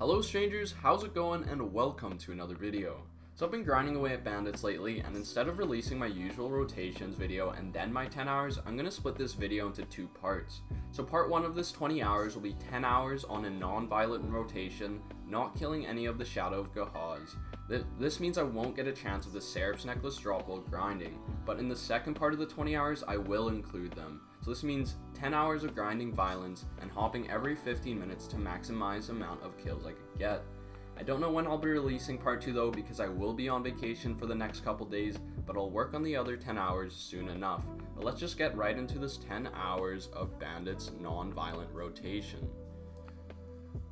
Hello strangers, how's it going, and welcome to another video. So I've been grinding away at Bandits lately, and instead of releasing my usual rotations video and then my 10 hours, I'm going to split this video into two parts. So part 1 of this 20 hours will be 10 hours on a non-violent rotation, not killing any of the Shadow of Gahaz. This means I won't get a chance of the Seraph's Necklace drop while grinding, but in the second part of the 20 hours I will include them. So this means 10 hours of grinding violence and hopping every 15 minutes to maximize the amount of kills I could get. I don't know when I'll be releasing part 2 though, because I will be on vacation for the next couple days, but I'll work on the other 10 hours soon enough. But let's just get right into this 10 hours of Bandits non-violent rotation.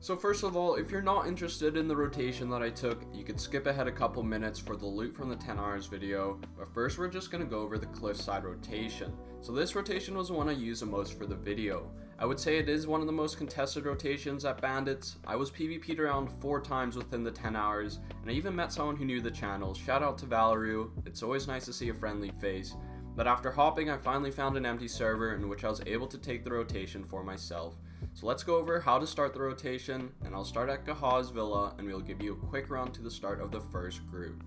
So first of all, if you're not interested in the rotation that I took, you could skip ahead a couple minutes for the loot from the 10 hours video, but first we're just going to go over the cliffside rotation. So this rotation was the one I used the most for the video. I would say it is one of the most contested rotations at Bandits. I was PvP'd around 4 times within the 10 hours, and I even met someone who knew the channel. Shout out to Valeru, it's always nice to see a friendly face. But after hopping, I finally found an empty server in which I was able to take the rotation for myself. So let's go over how to start the rotation, and I'll start at Gahaz Villa and we'll give you a quick run to the start of the first group.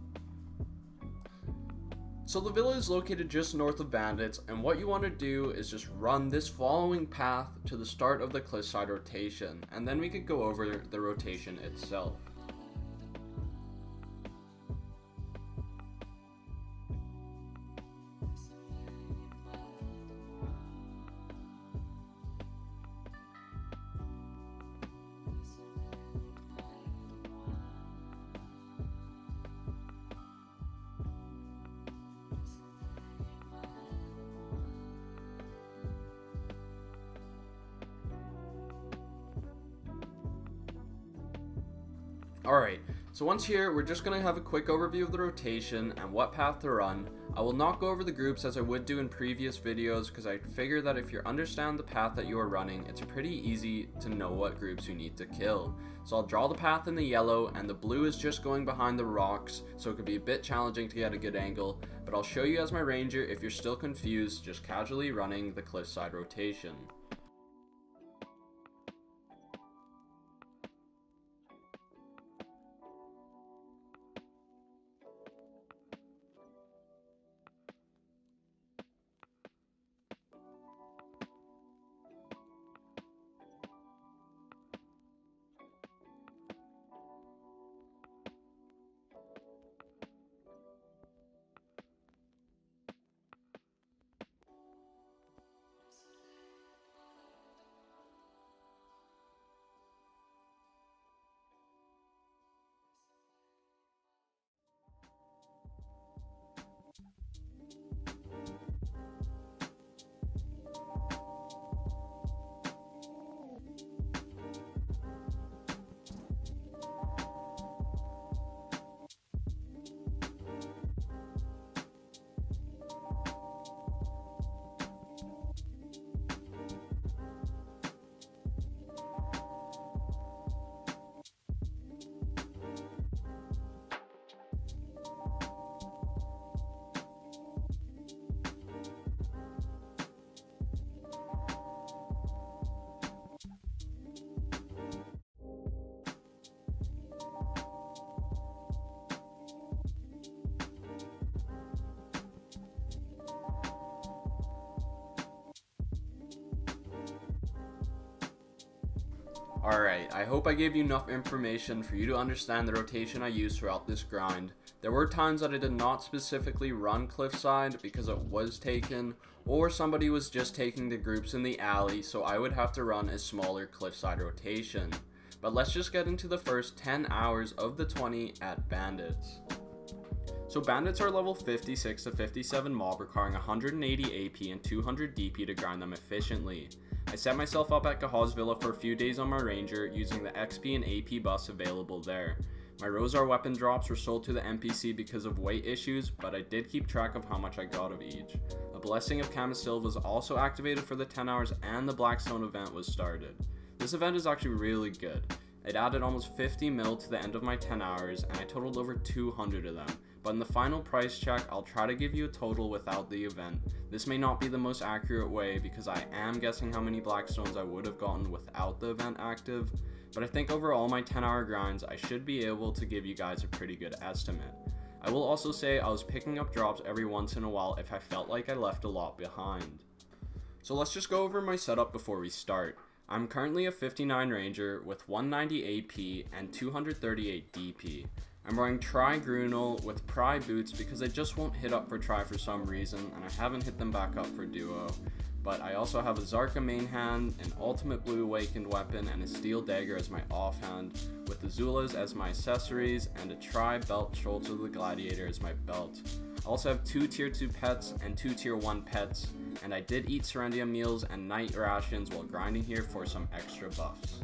So the villa is located just north of Bandits, and what you want to do is just run this following path to the start of the cliffside rotation, and then we could go over the rotation itself. Alright, so once here, we're just going to have a quick overview of the rotation and what path to run. I will not go over the groups as I would do in previous videos, because I figure that if you understand the path that you are running, it's pretty easy to know what groups you need to kill. So I'll draw the path in the yellow, and the blue is just going behind the rocks, so it could be a bit challenging to get a good angle, but I'll show you as my ranger if you're still confused, just casually running the cliffside rotation. Alright, I hope I gave you enough information for you to understand the rotation I used throughout this grind. There were times that I did not specifically run cliffside because it was taken, or somebody was just taking the groups in the alley, so I would have to run a smaller cliffside rotation. But let's just get into the first 10 hours of the 20 at Bandits. So Bandits are level 56 to 57 mob, requiring 180 AP and 200 DP to grind them efficiently. I set myself up at Gahaz Villa for a few days on my ranger, using the XP and AP buffs available there. My Rosar weapon drops were sold to the NPC because of weight issues, but I did keep track of how much I got of each. A Blessing of Camisille was also activated for the 10 hours, and the Blackstone event was started. This event is actually really good. It added almost 50 mil to the end of my 10 hours, and I totaled over 200 of them. but in the final price check, I'll try to give you a total without the event. This may not be the most accurate way because I am guessing how many Blackstones I would have gotten without the event active, but I think over all my 10-hour grinds, I should be able to give you guys a pretty good estimate. I will also say I was picking up drops every once in a while if I felt like I left a lot behind. So let's just go over my setup before we start. I'm currently a 59 Ranger with 190 AP and 238 DP. I'm wearing Tri-Grunal with Pry boots because I just won't hit up for Tri for some reason, and I haven't hit them back up for Duo. But I also have a Zarka main hand, an Ultimate Blue Awakened weapon, and a Steel Dagger as my offhand, with the Zulas as my accessories, and a Tri-Belt Shoulder of the Gladiator as my belt. I also have 2 tier 2 pets and 2 tier 1 pets, and I did eat Serendia meals and night rations while grinding here for some extra buffs.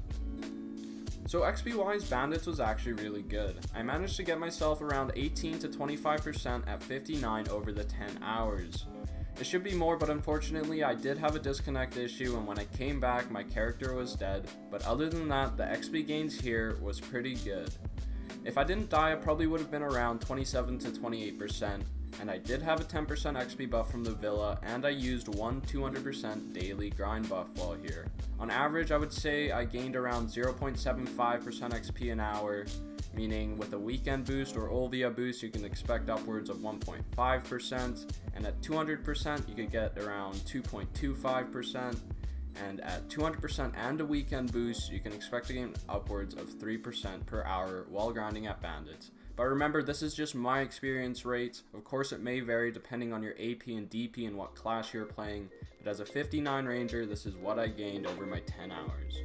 So XP wise, Bandits was actually really good. I managed to get myself around 18 to 25% at 59 over the 10 hours. It should be more, but unfortunately I did have a disconnect issue, and when I came back my character was dead, but other than that the XP gains here was pretty good. If I didn't die I probably would have been around 27 to 28%, and I did have a 10% XP buff from the villa, and I used one 200% daily grind buff while here. On average I would say I gained around 0.75% XP an hour, meaning with a weekend boost or Olvia boost you can expect upwards of 1.5%, and at 200% you could get around 2.25%, and at 200% and a weekend boost you can expect to gain upwards of 3% per hour while grinding at Bandits. But remember, this is just my experience rates. Of course it may vary depending on your AP and DP and what class you're playing, but as a 59 Ranger this is what I gained over my 10 hours.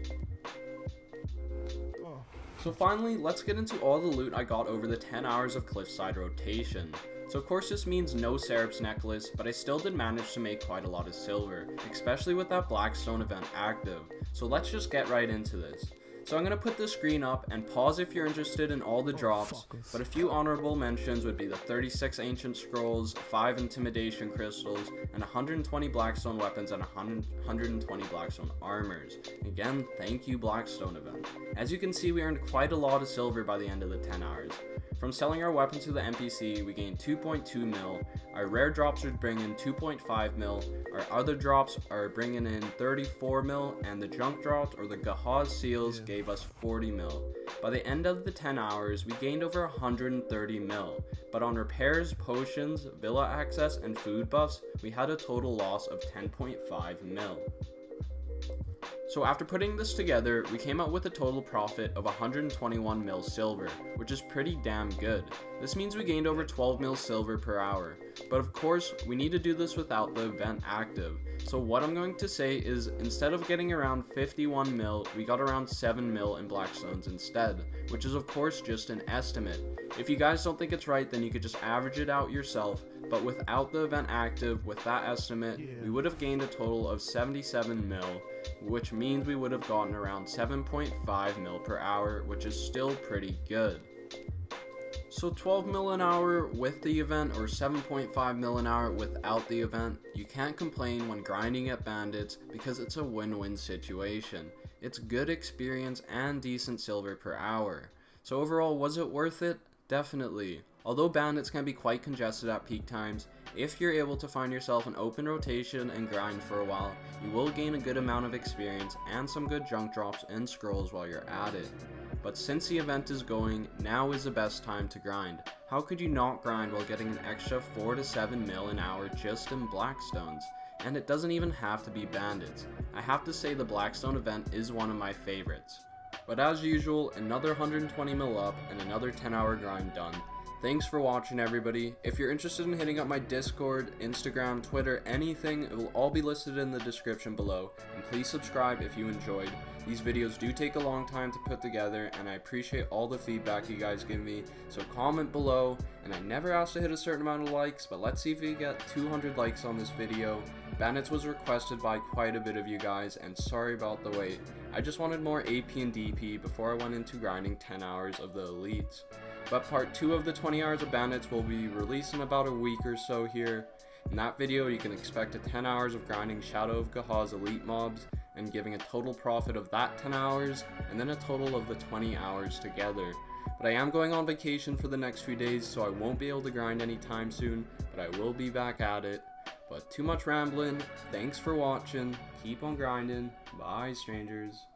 So finally, let's get into all the loot I got over the 10 hours of Cliffside rotation. So of course this means no Serap's necklace, but I still did manage to make quite a lot of silver, especially with that Blackstone event active. So let's just get right into this. So I'm going to put the screen up and pause if you're interested in all the drops, but a few honorable mentions would be the 36 Ancient Scrolls, 5 Intimidation Crystals, and 120 Blackstone weapons and 120 Blackstone armors. Again, thank you Blackstone event. As you can see, we earned quite a lot of silver by the end of the 10 hours. From selling our weapons to the NPC, we gained 2.2 mil, our rare drops would bring in 2.5 mil, our other drops are bringing in 34 mil, and the junk drops or the Gahaz seals gave us 40 mil. By the end of the 10 hours, we gained over 130 mil, but on repairs, potions, villa access, and food buffs, we had a total loss of 10.5 mil. So after putting this together, we came out with a total profit of 121 mil silver, which is pretty damn good. This means we gained over 12 mil silver per hour, but of course we need to do this without the event active. So what I'm going to say is, instead of getting around 51 mil, we got around 7 mil in Blackstones instead, which is of course just an estimate. If you guys don't think it's right, then you could just average it out yourself, but without the event active, with that estimate, we would have gained a total of 77 mil, which means we would have gotten around 7.5 mil per hour, which is still pretty good. So 12 mil an hour with the event, or 7.5 mil an hour without the event, you can't complain when grinding at Bandits because it's a win-win situation. It's good experience and decent silver per hour. So overall, was it worth it? Definitely. Although Bandits can be quite congested at peak times, if you're able to find yourself an open rotation and grind for a while, you will gain a good amount of experience and some good junk drops and scrolls while you're at it. But since the event is going, now is the best time to grind. How could you not grind while getting an extra 4 to 7 mil an hour just in Blackstones? And it doesn't even have to be Bandits. I have to say the Blackstone event is one of my favorites. But as usual, another 120 mil up and another 10-hour grind done. Thanks for watching, everybody. If you're interested in hitting up my Discord, Instagram, Twitter, anything, it will all be listed in the description below. And please subscribe if you enjoyed. These videos do take a long time to put together, and I appreciate all the feedback you guys give me. So comment below, and I never asked to hit a certain amount of likes, but let's see if we get 200 likes on this video. Bandits was requested by quite a bit of you guys, and sorry about the wait. I just wanted more AP and DP before I went into grinding 10 hours of the elites. But part 2 of the 20 hours of Bandits will be released in about a week or so here. In that video, you can expect a 10 hours of grinding Shadow of Gahaz elite mobs, and giving a total profit of that 10 hours, and then a total of the 20 hours together. But I am going on vacation for the next few days, so I won't be able to grind anytime soon, but I will be back at it. But too much rambling. Thanks for watching. Keep on grinding. Bye, strangers.